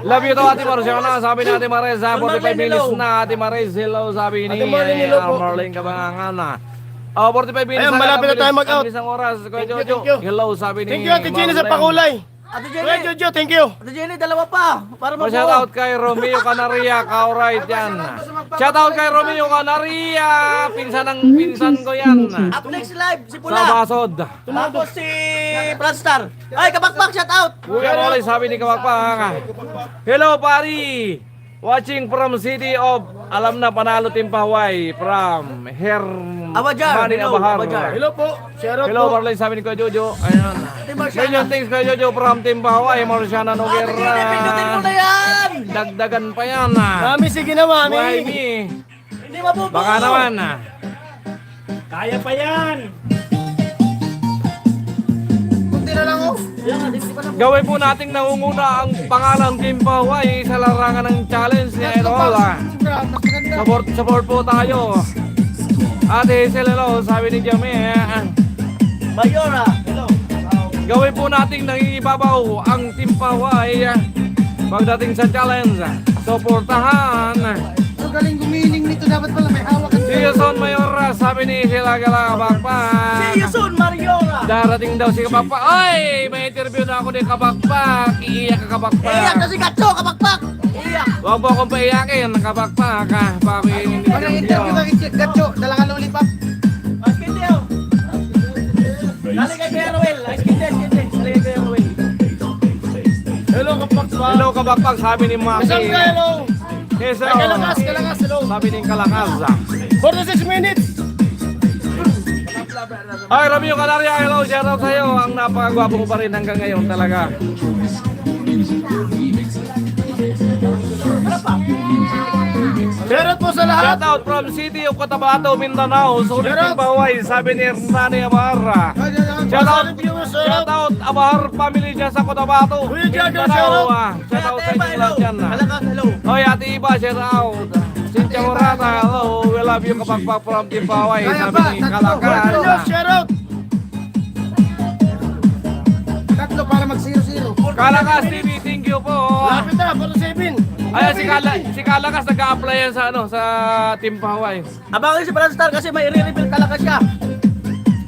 Love you to Ate Marciana, sabi ni Ate Marisa, 45 minutes na Ate Maris, hello, sabi ni Ate Marlene, hello po. Marlene Kabangan na. 45 minutes Ayun, malapit na tayo mag-out. Ang isang oras, Kuya Thank you, Jojo, thank you. hello, sabi ni Thank you, Ate Jenny, sa Marlene. pakulay. Ate Kuya Jenny. Jojo, thank you. Ate Jenny, dalawa pa. Para Oh, mabuo. shout out kay Romeo Canaria, ka-alright yan. Shout out kay Romeo Canaria, pinsan ng pinsan ko yan. Up next live, si Sa Pula. Basod. Tapos si Franstar. Ay, kabakbak, shout out. Kuya Rolly, sabi ni Kawakpak. Hello, pari. Watching from City of, alam na panalo Team Hawaii from Abajar, Hermani hello, Abahar. Abajar. Hello po. Shoutout Hello, po. Marlene, sabi ni Kuya Jojo. Ayan. Ate Marciana. Million thanks Kuya Jojo from Team Hawaii. Marciana Ate Jenny, pindutin mo na Noguera. yan. Dagdagan pa yan. Mami, sige na Buhay mami. mi. Hindi mabubuo. Baka naman. Kaya pa yan. Kunti na lang oh. Gawin po nating nangunguna ang pangalan Team Hawaii sa larangan ng challenge ni Idol. Support po tayo. Ate Hazel, hello, sabi ni Jamie. Mayora, hello. Gawin po nating nangibabaw ang Team Hawaii pagdating sa challenge. Suportahan. Ang galing gumiling nito, dapat pala may hawak. Si Yuson Mayora, sabi ni Sila Kabakpak. See you soon, Mariora. Darating daw si Kabakpak. Ay, may interview na ako ni Kabakpak. Iiyak ka Kabakpak. Iyak na si Gatso, kabakbak. Iyak. Huwag po akong paiyakin, Kabakpak. Papi, hindi Pag interview na kay Gatcho, dala ka lollipop. Ice cream daw. Galing kay Kuya Ruel. Ice cream daw, ice cream daw. Galing kay Kuya Ruel. Hello kapak ba? Hello Kabakpak, sabi ni Maki. Isang ka, hello. Yes, Ay, kalakas, hello. sabi ni Kalakas. 46 minutes. Ay, Romeo Canaria, hello, shout out sa'yo. Ang napakagwapo ko pa rin hanggang ngayon talaga. Shoutout po sa lahat. Shoutout from City of Cotabato, Mindanao. Sulit Shoutout. ng Baway, sabi ni Hernani Abarra. Shoutout, shoutout Abar family dyan sa Cotabato. Kuya Jordan, Mindanao, shoutout. shoutout sa inyo lahat dyan. Kalakas, hello. Hoy, Ate Iba, shoutout. Cynthia Morata, hello. We love you kapagpak from Team Baway, sabi ni Kalakas. Shoutout. Tatlo para mag-0-0. Kalakas TV, thank you po. Lapit na, para 7. Ayan, si Kalakas nag-a-apply yan sa, sa Team Baway. Abangan si Franstar kasi may i-reveal Kalakas siya.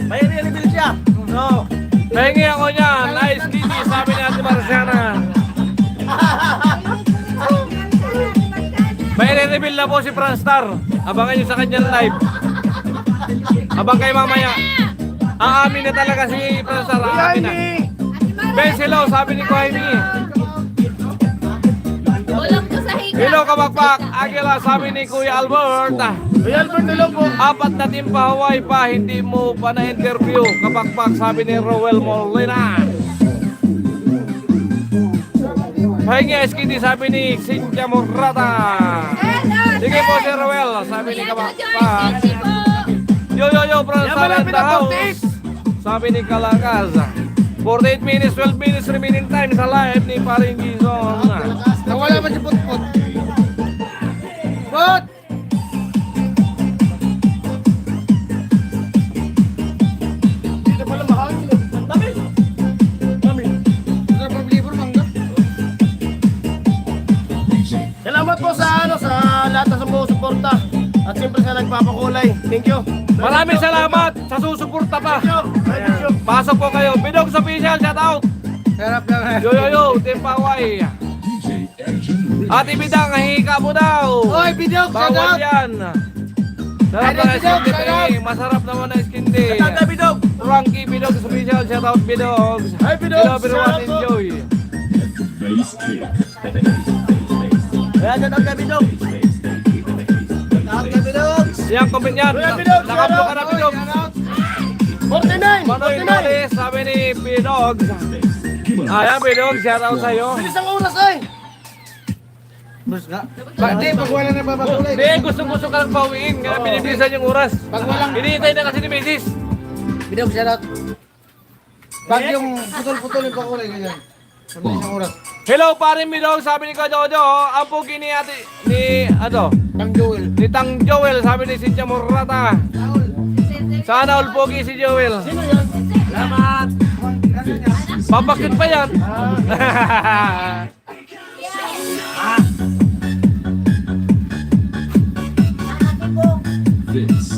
May i-reveal siya. No. Pahingi ako niya, nice kitty, sabi ni Ate Marciana. May re-reveal na po si Franstar. Abangan niyo sa kanyang live. Abang kayo mamaya. Aamin na talaga si Franstar. Aamin na. Bes, hello, sabi ni Kuhaimi. Walang ko sa higa. Hello, kabakpak. Agila, sabi ni Kuya Albert. Kuya Albert, hello po. Apat na team pa Hawaii pa, hindi mo pa na-interview. Kabakpak, sabi ni Roel Molina. Pahingi SKT, sabi ni Cynthia Morata. Sige po si Roel, sabi ni kabakpak. Yo, Franstar in the house. Sabi ni Kalakas. 48 minutes, 12 minutes remaining time sa live ni Paring Gizon. Nawala man si Putput. Put! Dito pala mahangin. Dami. Sarap ang libro, mangga. Salamat po sa sa lahat ng sumusuporta. At siyempre sa nagpapakulay. Thank you. Maraming salamat sa susuporta pa. Thank you. Pasok po kayo. Bidog sa official, shout out. Sarap lang eh. Yo, Team Paway. Ate Bidang, hika mo daw. Oy, video, shout Bawal out! yan. Sarap Ay, na Bidog, skin shout out. day. Masarap naman na skin day. Tanda Bidog. Frankie Bidog sa official, shout out Bidog. Hi, Bidog. Hello everyone, Shout out po. enjoy. Kaya dyan ang Bidog. Ang Bidog. Yan, comment yan. Kuya Bidog, Nakaplo ka na shout Bidog. 49. Manoy 49. Noles, sabi ni Bidog. Ayan Bidog, shout out sa'yo. Bilis ang oras ay. Bakit pag wala na babakulay? Hindi, gusto ka lang pauwiin. Kaya binibilisan yung oras. Pag walang Hinihintay na kasi ni Mrs. video, shout out. Pag yung putol-putol yung pakulay, ganyan. Sabi isang oras. Hello, parin Bidog, sabi ni Kajojo. Ang pugi ni ate, Tang Joel. ni Tang Joel, sabi ni Cynthia Morata. Sana all pogi si Joel. Salamat. Papakit pa yan.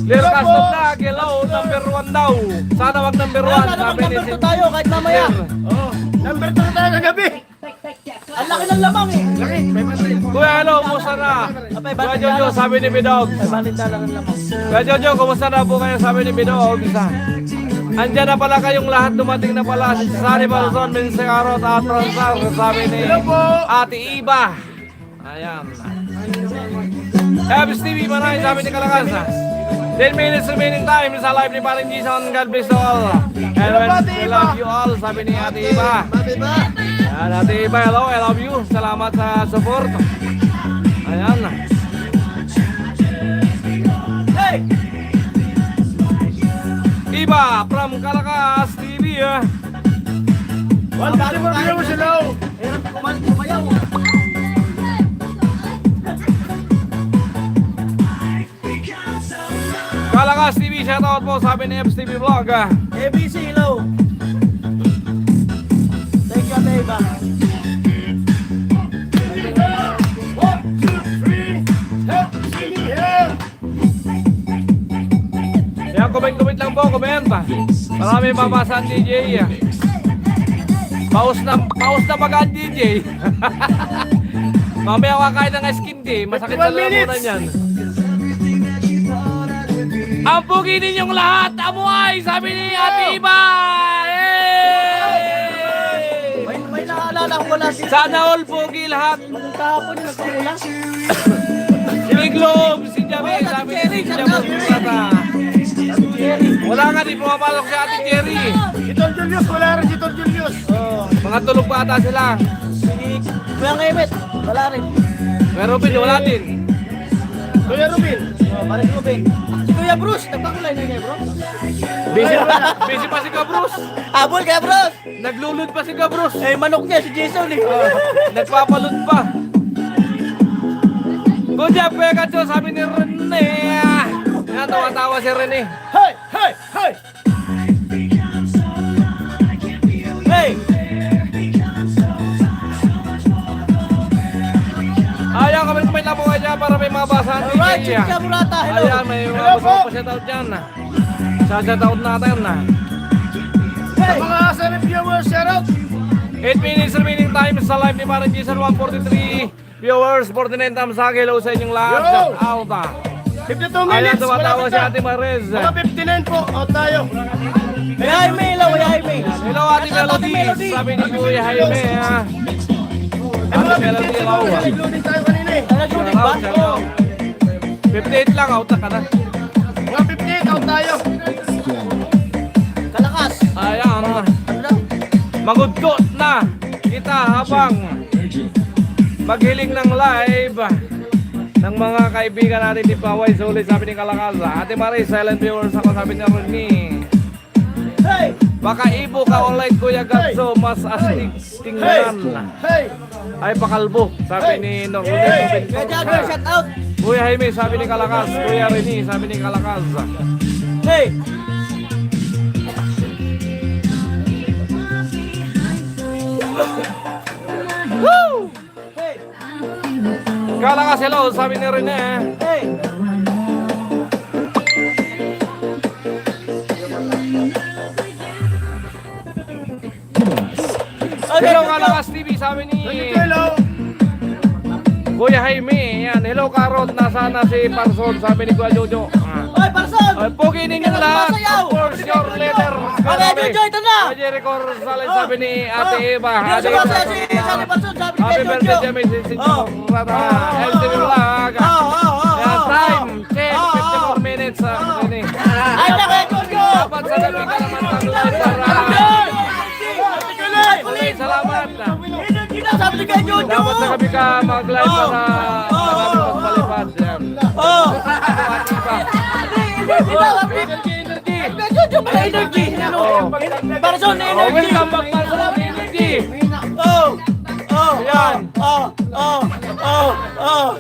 Lero Castro Vlog, hello, number 1 daw. Sana wag number 1, Sana sabi ni mag-number 2 tayo kahit mamaya. Number 2 tayo kagabi. Ang laki ng lamang eh. Kuya, hello, kumusta na? Kuya Jojo, sabi ni Bidog. $500 ang lamang. Kuya Jojo, kumusta na po kayo? Sabi ni Bidog. Andyan na pala kayong lahat, dumating na pala si Sunny Balzon, Minsecaro, at Franstar, sabi ni Ate Iba. Ayan. Ebs TV, maraming sabi ni Kalakas. 10 minutes remaining time sa live ni Paring Jason. God bless all. And we love you all, sabi ni Ate Iba. Ayan, Ate Iba, hello, I love you. Salamat sa support. Ayan. Hey! Iba from Kalakas TV. One time more viewers, hello. Hirap kumayaw. Kalakas TV, shoutout po, sabi ni Ebs TV Vlog. ABC, hello. Thank you, Ate Iba. 1, 2, 3. Help, see me here. Kaya comment lang po, comment. Marami mabasa ang DJ. Paus na pag ang DJ. Mamaya kakain ng skin day, masakit na 51 lang muna minutes. yan. Ang pugi ninyong lahat, amuay, sabi ni Ate Iba. Hey! May naalala ko wala si Sana all pugi lahat. kahapon yung nagpumula. Si Big Globe, si Javi, sabi ni Cynthia Morata. Wala nga, di pumapalok si Ate Cherry. Si Don Julius, wala rin si Don Julius. Mga tulog pa ata sila. Si Kuya Ngemet, wala rin. Pero Robin, wala din. Kuya Ruben. Pare Ruben. Si Kuya Bruce, nagpakulay na niya, bro. Busy pa si Gabrus. Habol kaya, Bruce. Naglulod pa si Gabrus. Eh, manok niya si Jason eh. Nagpapalod pa. Good job, Kuya Gacho, sabi ni Rene. Yan, tawa-tawa si Rene. Hey! Hey! Hey! Hey! Ayan, comment lang po kayo dyan para may mabasahan din Alright, kayo. Chica Murata, hello. Ayan, may mga gusto pa shoutout dyan. Shoutout natin. Sa mga semi viewers, shoutout! 8 minutes remaining time sa live ni Parang Jason, 143 viewers, 49 times sa hello sa inyong lahat. Yo! Shout out. 52 Ayan, minutes, tumatawa malapit si na. Ate Marez. Mga 59 po, out tayo. May Jaime, hello, may Jaime. Hello, Ate Melody. Sabi ni Kuya Jaime, ha. Ay, mga Ate Melody, 58 hello. po, nag-loading tayo kanina eh. Nag-shooting ba? Shout out. 58 lang, out ka na. Mga 58, out tayo. Kalakas. Ayan, Ano daw? magudkot na kita habang maghiling ng live ng mga kaibigan natin ni Paway Sulit, sabi ni Kalakaza. Ate Marie, silent viewers ako, sabi ni Ronnie. Hey! Baka ibo ka online, Kuya Gatso, mas astig tingnan. Hey! Ay, pakalbo, sabi ni Kuya Jagger, shout out. Kuya Jaime, sabi ni Kalakaz. Kuya Rene, sabi ni Kalakaz. Hey! Woo! Hey! Kalakaz, hello, sabi ni Rene. Hey! Hello, Kalakaz TV, sabi ni Hello! Kuya Jaime. Yan, hello, Karot, nasana si Parson, sabi ni Kuya Jojo. Oy, Parson! Ay, pogi ninyong lahat. Of course, your letter. Okay, Jojo, ito na! Kuya Jericho Rosales, sabi ni Ate Eva. Hindi Ate si Eva. Parson, si Parson, sabi ni Happy Jojo. birthday, Jamie. Si Oh. Rata. LTV Vlog. Yan, time. Check, 54 minutes. Rene. Ay, na kaya Jojo! Dapat sa gabi ka naman ng live para... Okay, salamat. Sabi ni kay Jojo! Dapat sa gabi ka mag-live para magpalipad. Yan. Oh! Energy, energy. Kay Jojo, may energy! Oh. Parson, Oh, energy! welcome back, Parson. Energy. Oh! Oh! Yan. Oh! Oh! Oh! Oh!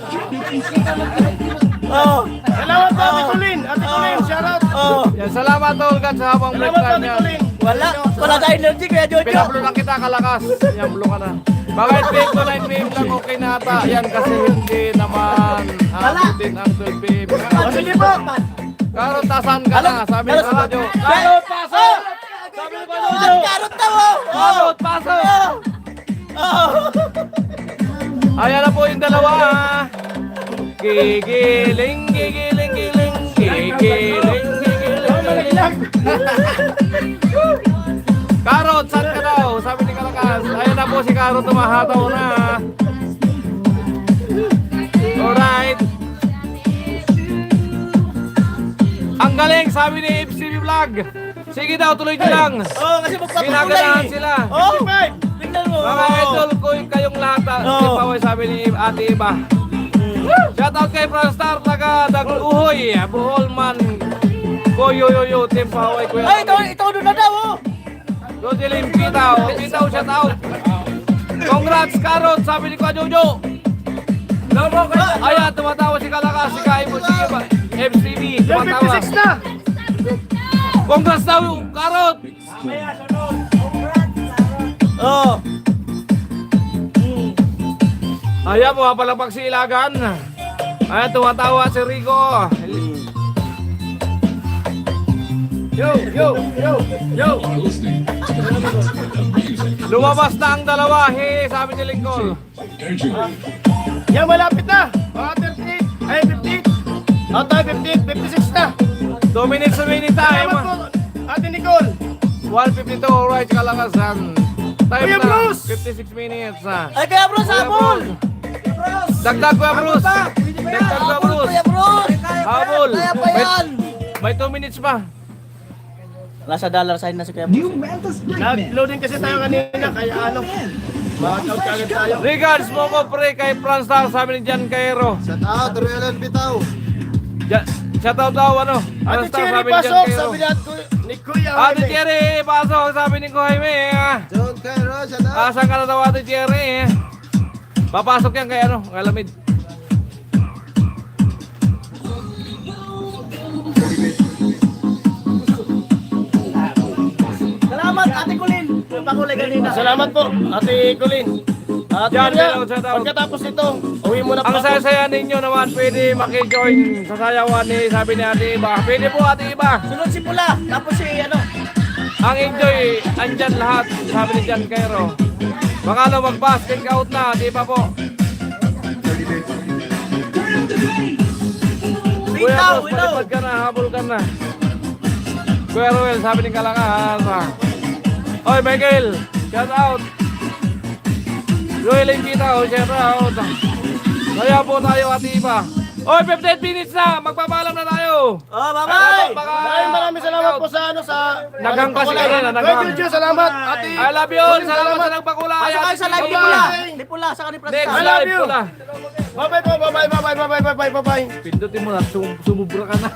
Oh! Salamat po, Ate Colin! Ate Colin, shoutout! Oh! Yan, salamat tol God sa habang break Salamat po, time Ate yan. Colin! Wala sa energy kaya Jojo! Pinablo na kita, Kalakas. Yan, blow ka na. Bakit 8 to 9 PM lang okay na ata? Yan kasi hindi naman abutin ang 12 PM. O, sige po! Karot, tasan ka na, sabi ni Kaladyo. Karot, paso! Sabi ni Kaladyo. Karot na mo! Karot, paso! Ayan na po yung dalawa. Gigiling, gigiling, gigiling, gigiling, gigiling. Karot, saan ka daw? Sabi ni Kalakas. Ayan na po si Karot, tumahataw na. Alright. Ang galing, sabi ni FCB Vlog. Sige daw, tuloy nyo lang. Oh, kasi magpapakulay Ginaganahan eh. sila. Oh! Tingnan mo! Mga idol ko, kayong lahat. Paway, sabi ni Ate Iba. Shoutout kay Franstar, taga Daguhoy, Buholman, Koyoyoyo, Team Paway, Kuya. Ay, ito doon na daw oh! Rodelim, Pitaw, shoutout. Congrats, Karot, sabi ni Kuya Jojo. Ayan, tumatawa si Kalakas, si Kaimo, si Iba. FCB, tumatawa. 56 na! Congrats daw, Karot. Oh! Ayan, pumapalapag si Ilagan. Ayan, tumatawa si Rico. Yo! Yo! Yo! Yo! Lumabas na ang dalawa, he, sabi ni Lincoln. Yan, malapit na! Mga 38! Ay, 58! Out tayo, 58! 56 na! 2 minutes remaining time. Salamat po, Ate Nicole! 1:52, alright, Kalakasan. Time Kuya na, Bruce! 56 minutes. Ay, kaya Bruce, Kuya habol! Bruce. Dagdag, Kuya Bruce. Dagdag, Kuya Bruce. Kuya Bruce! Habol. Kaya pa yan! May 2 minutes pa. Nasa dollar sign na si Kuya Bruce. New Mentos treatment. Nag-loading kasi tayo kanina, kaya ano, makakaut agad tayo. Regards mo ko pre kay Franstar, sabi ni Jan Cairo. Shout out, Royal Bitaw. Shoutout daw, ano? Ano Ate Cherry, sabi ni John pasok! Cairo? Sabi ni Kuya Ate Jaime. Cherry, pasok! Sabi ni ko Jaime. John Cairo, shout out. Asan ka na daw, Ate Cherry? Papasok yan kay ano, kay Lamid. Salamat, Ate Kulin. Yung pakulay kanina. Salamat po, Ate Colin. At Yan, Kuya, hello, shout out. pagkatapos nito, uwi mo na Ang po. saya-saya ninyo naman, pwede makijoin sa sayawan ni sabi ni Ate Iba. Pwede po Ate Iba. Sunod si Pula. Tapos si ano. Ang enjoy, andyan lahat, sabi ni John Cairo. Baka lang mag-basket out na, di pa po. Kuya Bitaw, Bros, palipad ka na, habol ka na. Kuya Ruel, sabi ni Kalangas. Oy, Michael, shout out. Ruel Invita, shout out. Kaya po tayo, Ate Iba. Oy, 15 minutes na, magpapaalam na tayo. Oh, bye-bye. Maraming salamat po sa ano sa Naghang kasi ka rin, Kuya naghang. Juju, salamat. Ate. I love you all. Salamat sa nagpakulay. Pasok kayo sa live ni Pula. Ni Pula, sa kanil Next I love live you. ko na. Bye-bye po, bye-bye, bye-bye, bye-bye, bye-bye, bye-bye. Pindutin mo na, sumubra ka na.